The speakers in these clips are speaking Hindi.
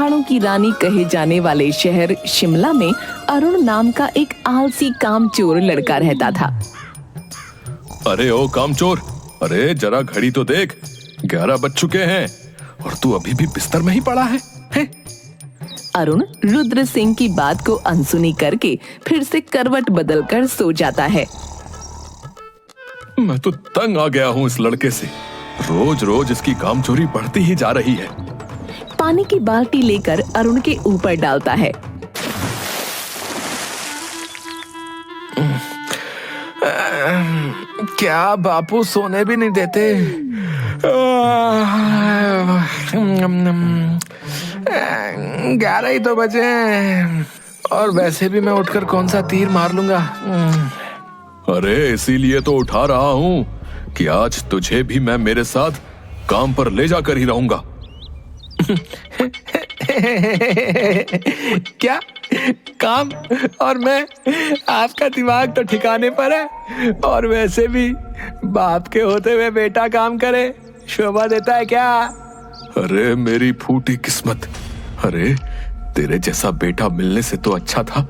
पहाड़ों की रानी कहे जाने वाले शहर शिमला में अरुण नाम का एक आलसी कामचोर लड़का रहता था। अरे ओ कामचोर, अरे जरा घड़ी तो देख, 11 बज चुके हैं और तू अभी भी बिस्तर में ही पड़ा है? अरुण रुद्र सिंह की बात को अनसुनी करके फिर से करवट बदलकर सो जाता है। मैं तो तंग आ गया हूँ इस लड़के से, रोज रोज इसकी कामचोरी बढ़ती ही जा रही है। पानी की बाल्टी लेकर अरुण के ऊपर डालता है। क्या बापू सोने भी नहीं देते? 11 ही तो बजे हैं और वैसे भी मैं उठकर कौन सा तीर मार लूंगा। अरे इसीलिए तो उठा रहा हूँ कि आज तुझे भी मैं मेरे साथ काम पर ले जाकर ही रहूंगा। क्या काम? और मैं? आपका दिमाग तो ठिकाने पर है। और वैसे भी बाप के होते हुए बेटा काम करे शोभा देता है क्या? अरे मेरी फूटी किस्मत, अरे तेरे जैसा बेटा मिलने से तो अच्छा था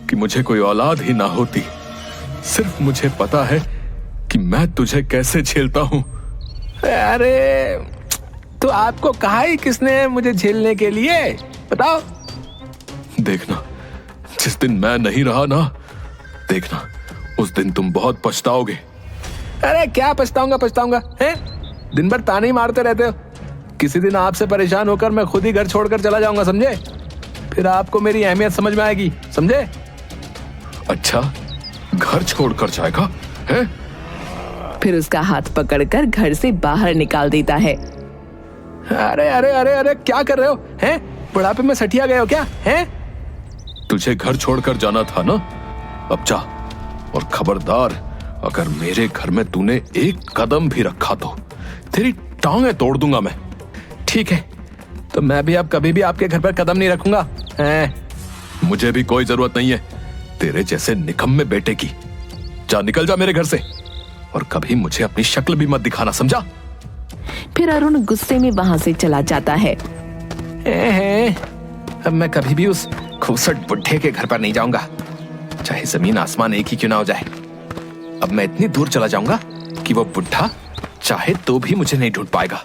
कि मुझे कोई औलाद ही ना होती। सिर्फ मुझे पता है कि मैं तुझे कैसे झेलता हूँ। अरे तो आपको कहा ही किसने मुझे झेलने के लिए? बताओ। देखना, जिस दिन मैं नहीं रहा ना, देखना उस दिन तुम बहुत पछताओगे। अरे क्या पछताऊंगा हैं? दिन भर ताने ही मारते रहते हो। किसी दिन आपसे परेशान होकर मैं खुद ही घर छोड़कर चला जाऊंगा, समझे? फिर आपको मेरी अहमियत समझ में आएगी, समझे? अच्छा, घर छोड़कर जाएगा है? फिर उसका हाथ पकड़कर घर से बाहर निकाल देता है। अरे अरे अरे अरे क्या कर रहे हो? हैं? बुढ़ापे में सठिया गए हो क्या? हैं? तुझे घर छोड़कर जाना था ना, अब जा। और खबरदार, अगर मेरे घर में तूने एक कदम भी रखा तो तेरी टांगें तोड़ दूंगा मैं। ठीक है, तो मैं भी अब कभी भी आपके घर पर कदम नहीं रखूंगा। मुझे भी कोई जरूरत नहीं है तेरे जैसे निकम्मे बेटे की। जा, निकल जा मेरे घर से, और कभी मुझे अपनी शक्ल भी मत दिखाना, समझा? फिर अरुण गुस्से में वहां से चला जाता है। अब मैं कभी भी उस खूबसूरत बुढ़े के घर पर नहीं जाऊंगा, चाहे जमीन आसमान एक ही क्यों ना हो जाए। अब मैं इतनी दूर चला जाऊंगा कि वो बुढ़ा चाहे तो भी मुझे नहीं ढूंढ पाएगा।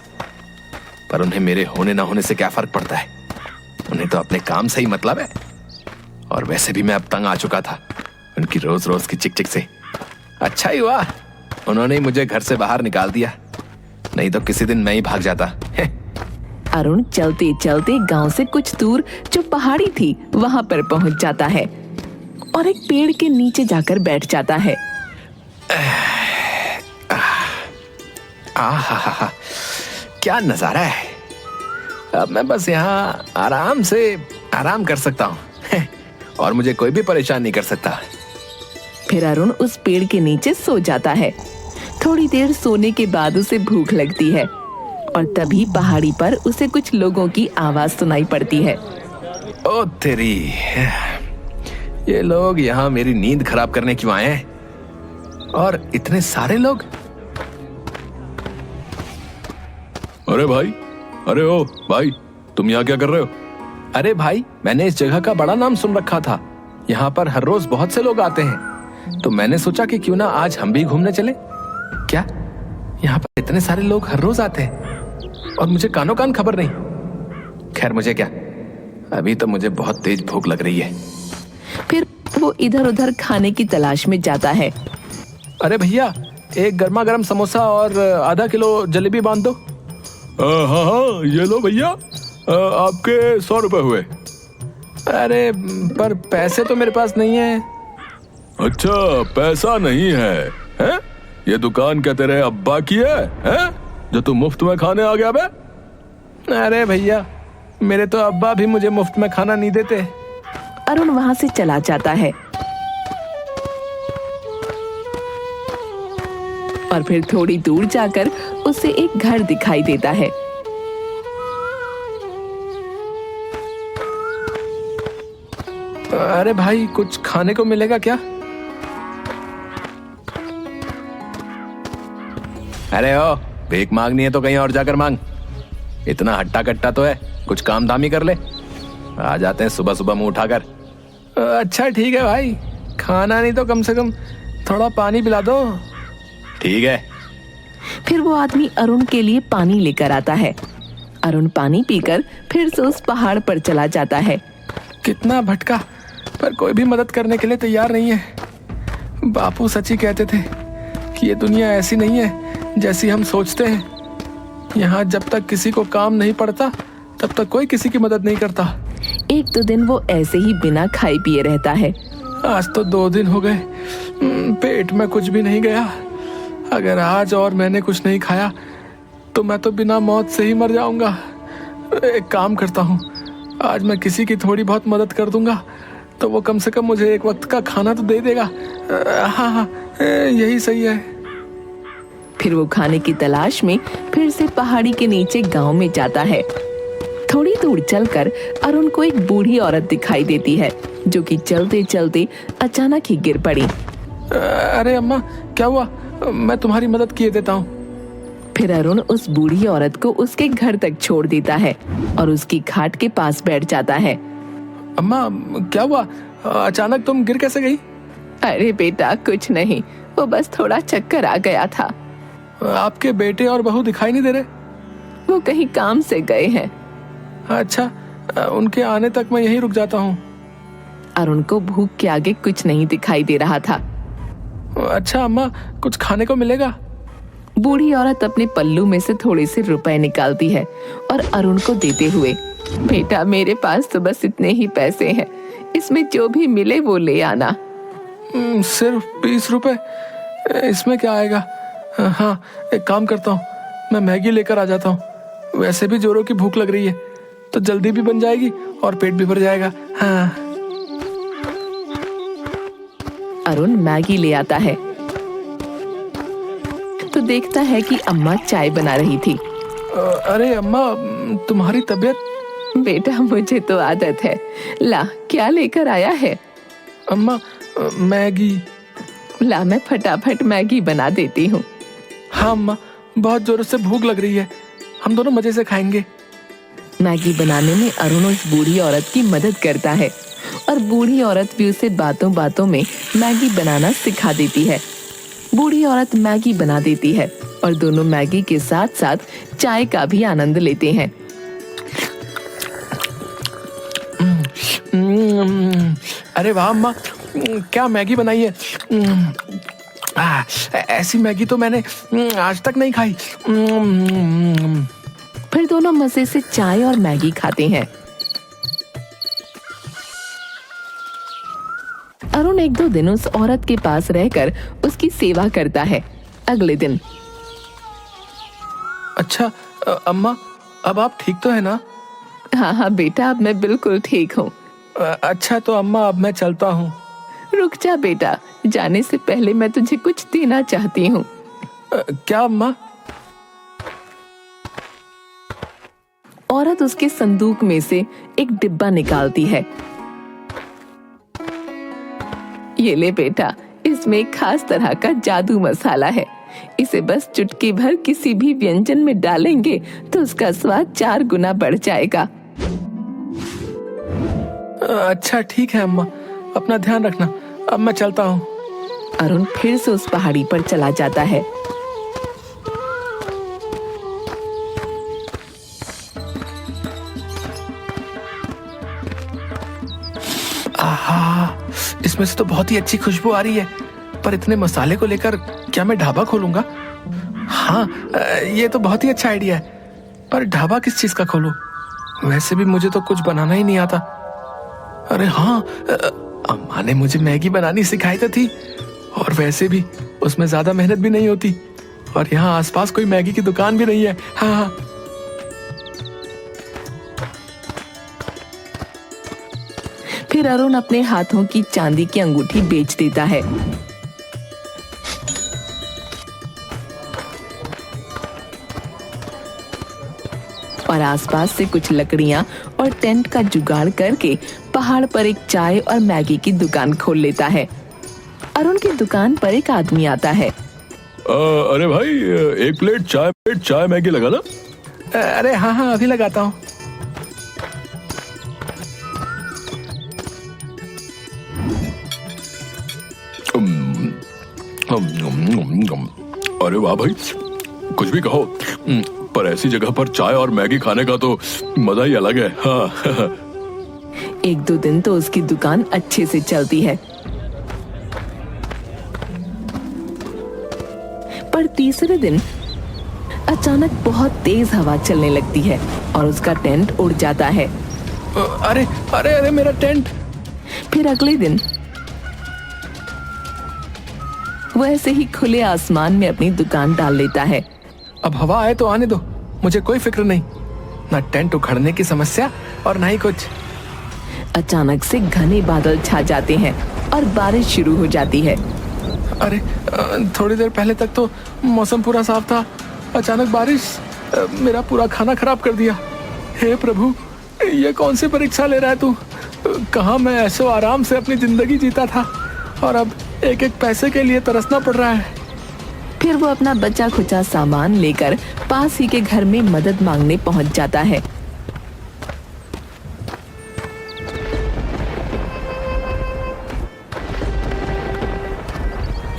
पर उन्हें मेरे होने ना होने से क्या फर्क पड़ता है? उन्हें तो अपने काम से ही मतलब है। और वैसे भी मैं अब तंग आ चुका था उनकी रोज रोज की चिक चिक से। अच्छा ही हुआ उन्होंने मुझे घर से बाहर निकाल दिया, नहीं तो किसी दिन मैं ही भाग जाता। अरुण चलते चलते गांव से कुछ दूर जो पहाड़ी थी वहां पर पहुंच जाता है और एक पेड़ के नीचे जाकर बैठ जाता है। आहा, क्या नजारा है। अब मैं बस यहाँ आराम कर सकता हूँ और मुझे कोई भी परेशान नहीं कर सकता। फिर अरुण उस पेड़ के नीचे सो जाता है। थोड़ी देर सोने के बाद उसे भूख लगती है और तभी पहाड़ी पर उसे कुछ लोगों की आवाज सुनाई पड़ती है। ओ तेरी, ये लोग यहाँ मेरी नींद खराब करने क्यों आए हैं? और इतने सारे लोग। अरे भाई, अरे ओ भाई, तुम यहाँ क्या कर रहे हो? अरे भाई, मैंने इस जगह का बड़ा नाम सुन रखा था। यहाँ पर हर रोज बहुत से लोग आते हैं, तो मैंने सोचा कि क्यों ना आज हम भी घूमने चले। क्या यहाँ पर इतने सारे लोग हर रोज आते हैं और मुझे कानों कान खबर नहीं? खैर मुझे क्या, अभी तो मुझे बहुत तेज भूख लग रही है। फिर वो इधर उधर खाने की तलाश में जाता है। अरे भैया, एक गर्मा गर्म समोसा और आधा किलो जलेबी बांध दो। हाँ, ये लो भैया, आपके 100 रुपए हुए। अरे पर पैसे तो मेरे पास नहीं है। अच्छा, पैसा नहीं है, हैं? ये दुकान क्या तेरे अब्बा की है, हैं? जो तू मुफ्त में खाने आ गया बे? अरे भैया, मेरे तो अब्बा भी मुझे मुफ्त में खाना नहीं देते। अरुण वहां से चला जाता है और फिर थोड़ी दूर जाकर उसे एक घर दिखाई देता है। अरे भाई, कुछ खाने को मिलेगा क्या? अरे ओ, भीख मांगनी है तो कहीं और जाकर मांग। इतना हट्टा कट्टा तो है, कुछ काम धाम ही कर ले। आ जाते हैं सुबह सुबह मुंह उठाकर। अच्छा ठीक है भाई, खाना नहीं तो कम से कम थोड़ा पानी पिला दो। ठीक है। फिर वो आदमी अरुण के लिए पानी लेकर आता है। अरुण पानी पीकर फिर से उस पहाड़ पर चला जाता है। कितना भटका, पर कोई भी मदद करने के लिए तैयार नहीं है। बापू सच्ची कहते थे कि ये दुनिया ऐसी नहीं है जैसी हम सोचते हैं। यहाँ जब तक किसी को काम नहीं पड़ता तब तक कोई किसी की मदद नहीं करता। एक दो दिन वो ऐसे ही बिना खाए पिए रहता है। आज तो 2 दिन हो गए, पेट में कुछ भी नहीं गया। अगर आज और मैंने कुछ नहीं खाया तो मैं तो बिना मौत से ही मर जाऊंगा। एक काम करता हूँ, आज मैं किसी की थोड़ी बहुत मदद कर दूंगा तो वो कम से कम मुझे एक वक्त का खाना तो दे देगा। हाँ, यही सही है। फिर वो खाने की तलाश में फिर से पहाड़ी के नीचे गांव में जाता है। थोड़ी दूर चलकर अरुण को एक बूढ़ी औरत दिखाई देती है जो कि चलते चलते अचानक ही गिर पड़ी। अरे अम्मा, क्या हुआ? मैं तुम्हारी मदद किए देता हूँ। फिर अरुण उस बूढ़ी औरत को उसके घर तक छोड़ देता है और उसकी खाट के पास बैठ जाता है। अम्मा, क्या हुआ? अचानक तुम गिर कैसे गई? अरे बेटा कुछ नहीं, वो बस थोड़ा चक्कर आ गया था। आपके बेटे और बहू दिखाई नहीं दे रहे? वो कहीं काम से गए हैं। अच्छा, उनके आने तक मैं यहीं रुक जाता हूँ। अरुण को भूख के आगे कुछ नहीं दिखाई दे रहा था। अच्छा अम्मा, कुछ खाने को मिलेगा? बूढ़ी औरत अपने पल्लू में से थोड़े से रुपए निकालती है और अरुण को देते हुए, बेटा मेरे पास तो बस इतने ही पैसे हैं, इसमें जो भी मिले वो ले आना। सिर्फ 20 रुपए? इसमें क्या आएगा? हाँ, एक काम करता हूँ, मैं मैगी लेकर आ जाता हूँ। वैसे भी जोरों की भूख लग रही है तो जल्दी भी बन जाएगी और पेट भी भर जाएगा। हाँ। अरुण मैगी ले आता है तो देखता है कि अम्मा चाय बना रही थी। अरे अम्मा, तुम्हारी तबीयत? बेटा मुझे तो आदत है। ला, क्या लेकर आया है? अम्मा, मैगी। ला, मैं फटाफट मैगी बना देती हूँ। हाँ अम्मा, बहुत जोरों से भूख लग रही है, हम दोनों मजे से खाएंगे। मैगी बनाने में अरुण उस बूढ़ी औरत की मदद करता है और बूढ़ी औरत भी उसे बातों बातों में मैगी बनाना सिखा देती है। बूढ़ी औरत मैगी बना देती है और दोनों मैगी के साथ साथ चाय का भी आनंद लेते हैं। अरे वाह अम्मा, क्या मैगी बनाई है। ऐसी मैगी तो मैंने आज तक नहीं खाई। फिर दोनों मजे से चाय और मैगी खाते हैं। अरुण 1-2 दिन उस औरत के पास रहकर उसकी सेवा करता है। अगले दिन, अच्छा अम्मा, अब आप ठीक तो है ना? हाँ बेटा, अब मैं बिल्कुल ठीक हूँ। अच्छा तो अम्मा, अब मैं चलता हूँ। रुक जा बेटा, जाने से पहले मैं तुझे कुछ देना चाहती हूँ। क्या अम्मा? औरत उसके संदूक में से एक डिब्बा निकालती है। ये ले बेटा, इसमें एक खास तरह का जादू मसाला है। इसे बस चुटकी भर किसी भी व्यंजन में डालेंगे तो उसका स्वाद 4 गुना बढ़ जाएगा। अच्छा ठीक है अम्मा, अपना ध्यान रखना, अब मैं चलता हूँ। अरुण फिर से उस पहाड़ी पर चला जाता है। आहा, इसमें से तो बहुत ही अच्छी खुशबू आ रही है, पर इतने मसाले को लेकर क्या मैं ढाबा खोलूंगा? हाँ, ये तो बहुत ही अच्छा आइडिया है, पर ढाबा किस चीज का खोलूं? वैसे भी मुझे तो कुछ बनाना ही नहीं आता। अरे हाँ, अम्मा ने मुझे मैगी बनानी सिखाई तो थी, और वैसे भी उसमें ज्यादा मेहनत भी नहीं होती, और यहाँ आसपास कोई मैगी की दुकान भी नहीं है। हाँ। फिर अरुण अपने हाथों की चांदी की अंगूठी बेच देता है। और आसपास से कुछ लकड़ियां और टेंट का जुगाड़ करके पहाड़ पर एक चाय और मैगी की दुकान खोल लेता है। अरुण की दुकान पर एक आदमी आता है। अरे भाई, एक प्लेट चाय मैगी लगा ना। अरे हाँ, अभी लगाता हूँ। अरे वाह भाई, कुछ भी कहो, पर ऐसी जगह पर चाय और मैगी खाने का तो मजा ही अलग है। हाँ। एक दो दिन तो उसकी दुकान अच्छे से चलती है, पर तीसरे दिन अचानक बहुत तेज हवा चलने लगती है और उसका टेंट उड़ जाता है। अरे अरे अरे मेरा टेंट। फिर अगले दिन वो ऐसे ही खुले आसमान में अपनी दुकान डाल लेता है। अब हवा आए तो आने दो, मुझे कोई फिक्र नहीं, ना टेंट उखड़ने की समस्या और ना ही कुछ। अचानक से घने बादल छा जाते हैं और बारिश शुरू हो जाती है। अरे थोड़ी देर पहले तक तो मौसम पूरा साफ था, अचानक बारिश मेरा पूरा खाना खराब कर दिया। हे प्रभु, ये कौन सी परीक्षा ले रहा है तू? कहाँ मैं ऐसो आराम से अपनी जिंदगी जीता था और अब एक एक पैसे के लिए तरसना पड़ रहा है। फिर वो अपना बचा खुचा सामान लेकर पास ही के घर में मदद मांगने पहुंच जाता है।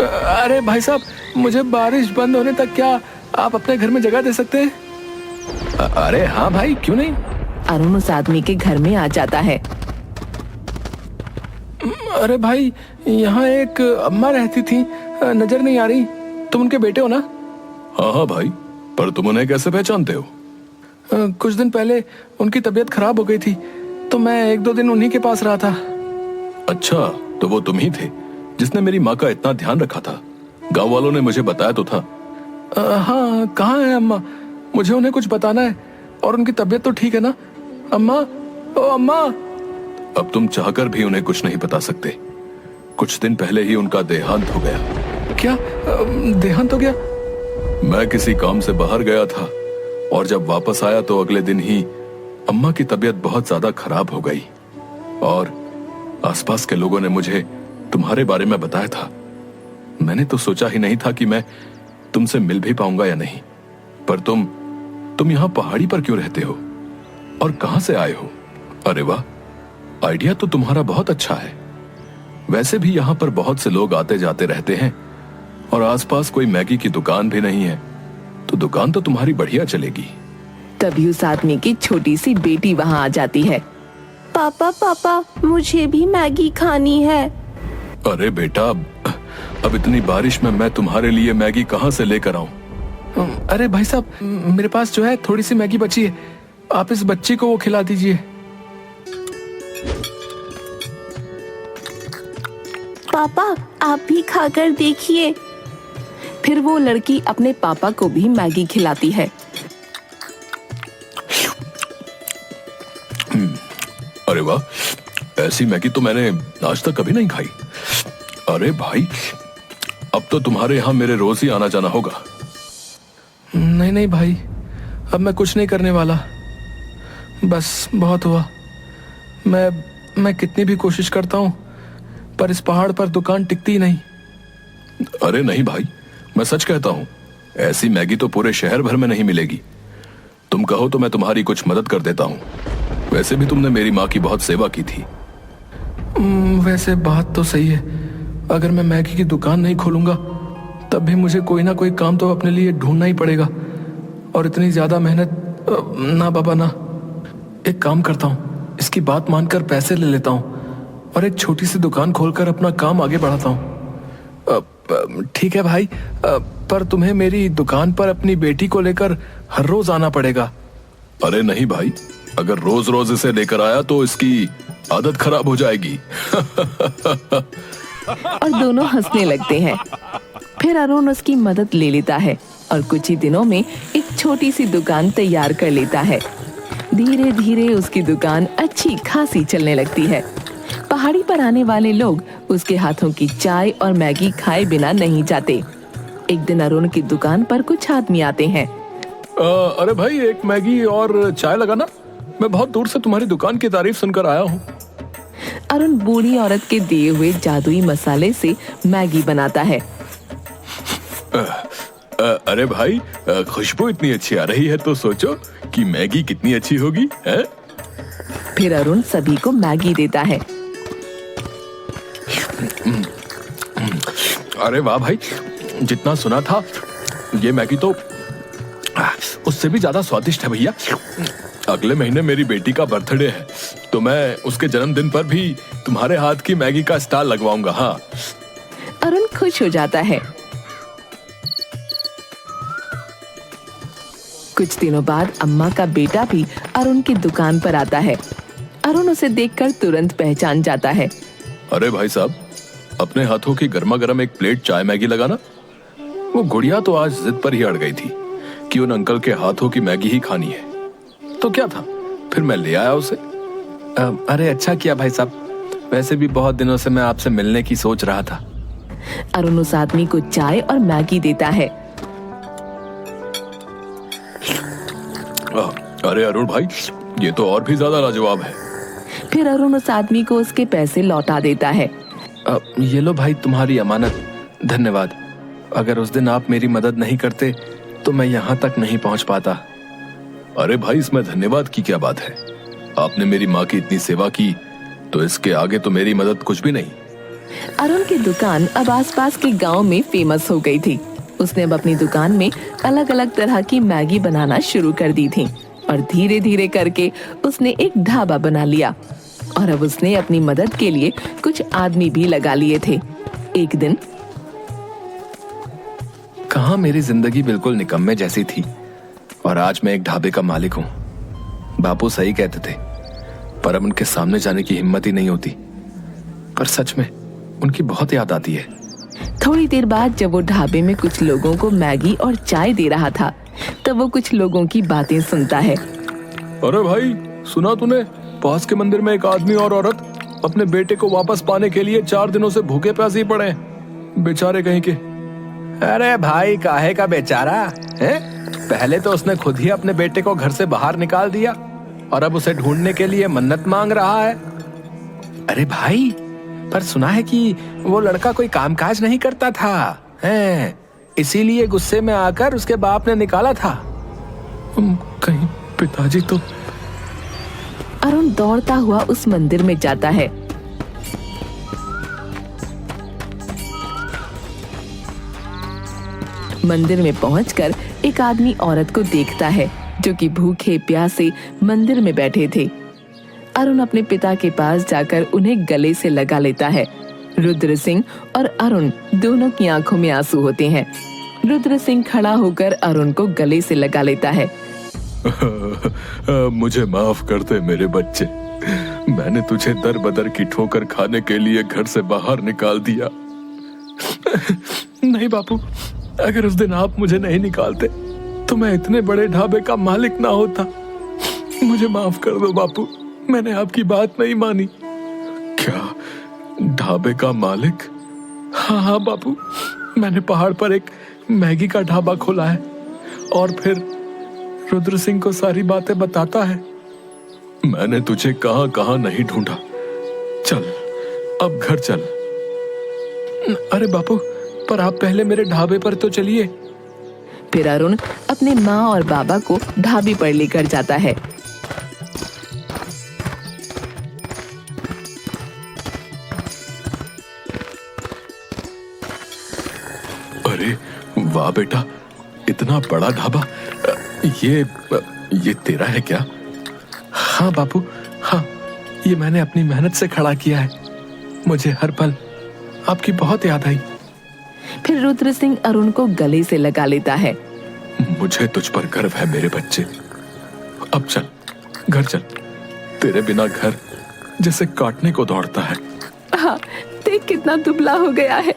अरे भाई साहब, मुझे बारिश बंद होने तक क्या आप अपने घर में जगह दे सकते हैं? अरे हाँ भाई, क्यों नहीं। अरुण उस आदमी के घर में आ जाता है। अरे भाई, यहाँ एक अम्मा रहती थी, नजर नहीं आ रही, तुम उनके बेटे हो ना? हाँ हाँ भाई, पर तुम उन्हें कैसे पहचानते हो? कुछ दिन पहले उनकी तबीयत खराब हो गई थी, तो मैं एक दो दिन उन्हीं के पास रहा था। अच्छा, तो वो तुम ही थे जिसने मेरी माँ का इतना ध्यान रखा था। गांव वालों ने मुझे बताया तो था। हाँ, कहाँ है अम्मा? मुझे उन्हें कुछ बताना है, और उनकी तबीयत तो ठीक है ना? अम्मा, ओ अम्मा। अब तुम चाहकर भी उन्हें कुछ नहीं बता सकते। कुछ दिन पहले ही उनका देहांत हो गया। क्या देहांत हो गया? मैं किसी काम से बाहर गया था और जब वापस आया तो अगले दिन ही अम्मा की तबीयत बहुत ज्यादा खराब हो गई और आसपास के लोगों ने मुझे तुम्हारे बारे में बताया था। मैंने तो सोचा ही नहीं था कि मैं तुमसे मिल भी पाऊंगा या नहीं। पर तुम यहाँ पहाड़ी पर क्यों रहते हो और कहां से आए हो? अरे वाह, आइडिया तो तुम्हारा बहुत अच्छा है। वैसे भी यहाँ पर बहुत से लोग आते जाते रहते हैं और आसपास कोई मैगी की दुकान भी नहीं है, तो दुकान तो तुम्हारी बढ़िया चलेगी। तभी उस आदमी की छोटी सी बेटी वहाँ आ जाती है। पापा पापा, मुझे भी मैगी खानी है। अरे बेटा, अब इतनी बारिश में मैं तुम्हारे लिए मैगी कहाँ से लेकर आऊं? अरे भाई साहब, मेरे पास जो है थोड़ी सी मैगी बची है, आप इस बच्ची को वो खिला दीजिए। पापा, आप भी खाकर देखिए। फिर वो लड़की अपने पापा को भी मैगी खिलाती है। अरे वाह, ऐसी मैगी तो मैंने आज तक कभी नहीं खाई। अरे भाई, अब तो तुम्हारे यहाँ मेरे रोज ही आना जाना होगा। नहीं नहीं भाई, अब मैं कुछ नहीं करने वाला, बस बहुत हुआ। मैं कितनी भी कोशिश करता हूँ, पर इस पहाड़ पर दुकान टिकती ही नहीं। अरे नहीं भाई, मैं सच कहता हूँ, ऐसी मैगी तो पूरे शहर भर में नहीं मिलेगी। तुम कहो तो मैं तुम्हारी कुछ मदद कर देता हूँ। वैसे भी तुमने मेरी माँ की बहुत सेवा की थी। वैसे बात तो सही है, अगर मैं मैगी की दुकान नहीं खोलूंगा तब भी मुझे कोई ना कोई काम तो अपने लिए ढूंढना ही पड़ेगा, और इतनी ज्यादा मेहनत ना बाबा ना। एक काम करता हूँ, इसकी बात मानकर पैसे ले लेता हूँ और एक छोटी सी दुकान खोलकर अपना काम आगे बढ़ाता हूँ। ठीक है भाई, पर तुम्हें मेरी दुकान पर अपनी बेटी को लेकर हर रोज आना पड़ेगा। अरे नहीं भाई, अगर रोज रोज इसे लेकर आया तो इसकी आदत खराब हो जाएगी। और दोनों हंसने लगते हैं। फिर अरुण उसकी मदद ले लेता है और कुछ ही दिनों में एक छोटी सी दुकान तैयार कर लेता है। धीरे धीरे उसकी दुकान अच्छी खासी चलने लगती है। पहाड़ी पर आने वाले लोग उसके हाथों की चाय और मैगी खाए बिना नहीं जाते। एक दिन अरुण की दुकान पर कुछ आदमी आते हैं। अरे भाई, एक मैगी और चाय लगाना। मैं बहुत दूर से तुम्हारी दुकान की तारीफ सुनकर आया हूँ। अरुण बूढ़ी औरत के दिए हुए जादुई मसाले से मैगी बनाता है। अरे भाई, खुशबू इतनी अच्छी आ रही है तो सोचो कि मैगी कितनी अच्छी होगी, है? फिर अरुण सभी को मैगी देता है। अरे वाह भाई, जितना सुना था ये मैगी तो उससे भी ज्यादा स्वादिष्ट है भैया। अगले महीने मेरी बेटी का बर्थडे है, तो मैं उसके जन्मदिन पर भी तुम्हारे हाथ की मैगी का स्टॉल लगवाऊंगा। हाँ। अरुण खुश हो जाता है। कुछ दिनों बाद अम्मा का बेटा भी अरुण की दुकान पर आता है। अरुण उसे देखकर तुरंत पहचान जाता है। अरे भाई साहब, अपने हाथों की गर्मा गर्म एक प्लेट चाय मैगी लगाना। वो गुड़िया तो आज जिद पर ही अड़ गई थी कि उन अंकल के हाथों की मैगी ही खानी है, तो क्या था, फिर मैं ले आया उसे। अरे अच्छा किया भाई साहब, वैसे भी बहुत दिनों से मैं आपसे मिलने की सोच रहा था। अरुण उस आदमी को चाय और मैगी देता है। अरे अरुण भाई, ये तो और भी ज्यादा लाजवाब है। फिर अरुण उस आदमी को उसके पैसे लौटा देता है। ये लो भाई तुम्हारी अमानत, धन्यवाद। अगर उस दिन आप मेरी मदद नहीं करते तो मैं यहाँ तक नहीं पहुँच पाता। अरे भाई, इसमें धन्यवाद की क्या बात है? आपने मेरी माँ की इतनी सेवा की, तो इसके आगे तो मेरी मदद कुछ भी नहीं। अरुण की दुकान अब आसपास के गांव में फेमस हो गई थी। उसने अब अपनी दुकान में अलग अलग तरह की मैगी बनाना शुरू कर दी थी और धीरे धीरे करके उसने एक ढाबा बना लिया। और अब उसने अपनी मदद के लिए कुछ आदमी भी लगा लिए थे। एक दिन कहाँ मेरी जिंदगी बिल्कुल निकम्मे जैसी थी और आज मैं एक ढाबे का मालिक हूँ। बापू सही कहते थे, पर अब उनके सामने जाने की हिम्मत ही नहीं होती। पर सच में उनकी बहुत याद आती है। थोड़ी देर बाद जब वो ढाबे में कुछ लोगों को मैगी और चाय दे रहा था, तब वो कुछ लोगों की बातें सुनता है। अरे भाई, सुना तूने? पास के मंदिर में एक आदमी और औरत अपने बेटे को वापस पाने के लिए 4 दिनों से भूखे प्यासे ही पड़े हैं, बेचारे कहीं के। अरे भाई, काहे का बेचारा है? पहले तो उसने खुद ही अपने बेटे को घर से बाहर निकाल दिया और अब उसे ढूंढने के लिए मन्नत मांग रहा है। अरे भाई, पर सुना है कि वो लड़का कोई कामकाज नहीं करता था, हैं? इसीलिए गुस्से में आकर उसके बाप ने निकाला था। कहीं पिताजी तो। अरुण दौड़ता हुआ उस मंदिर में जाता है। मंदिर में पहुंचकर एक आदमी औरत को देखता है जो कि भूखे प्यासे मंदिर में बैठे थे। अरुण अपने पिता के पास जाकर उन्हें गले से लगा लेता है। रुद्र सिंह और अरुण दोनों की आंखों में आंसू होते हैं। रुद्र सिंह खड़ा होकर अरुण को गले से लगा लेता है। मुझे माफ कर दे मेरे बच्चे, मैंने तुझे दर बदर की ठोकर खाने के लिए घर से बाहर निकाल दिया। नहीं बापू, अगर उस दिन आप मुझे नहीं निकालते तो मैं इतने बड़े ढाबे का मालिक ना होता। मुझे माफ कर दो बापू, मैंने आपकी बात नहीं मानी। क्या ढाबे का मालिक? हाँ हाँ बापू, मैंने पहाड़ पर एक मैगी का ढाबा खोला है और फिर रुद्र सिंह को सारी बातें बताता है। मैंने तुझे कहां कहां नहीं ढूंढा। चल अब घर चल। अरे बापू, पर आप पहले मेरे ढाबे पर तो चलिए। फिर अरुण अपने माँ और बाबा को ढाबे पर लेकर जाता है। अरे वाह बेटा, इतना बड़ा ढाबा, ये तेरा है क्या? हाँ बापू, हाँ, ये मैंने अपनी मेहनत से खड़ा किया है। मुझे हर पल आपकी बहुत याद आई। फिर रुद्र सिंह अरुण को गले से लगा लेता है। मुझे तुझ पर गर्व है मेरे बच्चे। अब चल, घर चल। तेरे बिना घर जैसे काटने को दौड़ता है। हाँ, देख कितना दुबला हो गया है।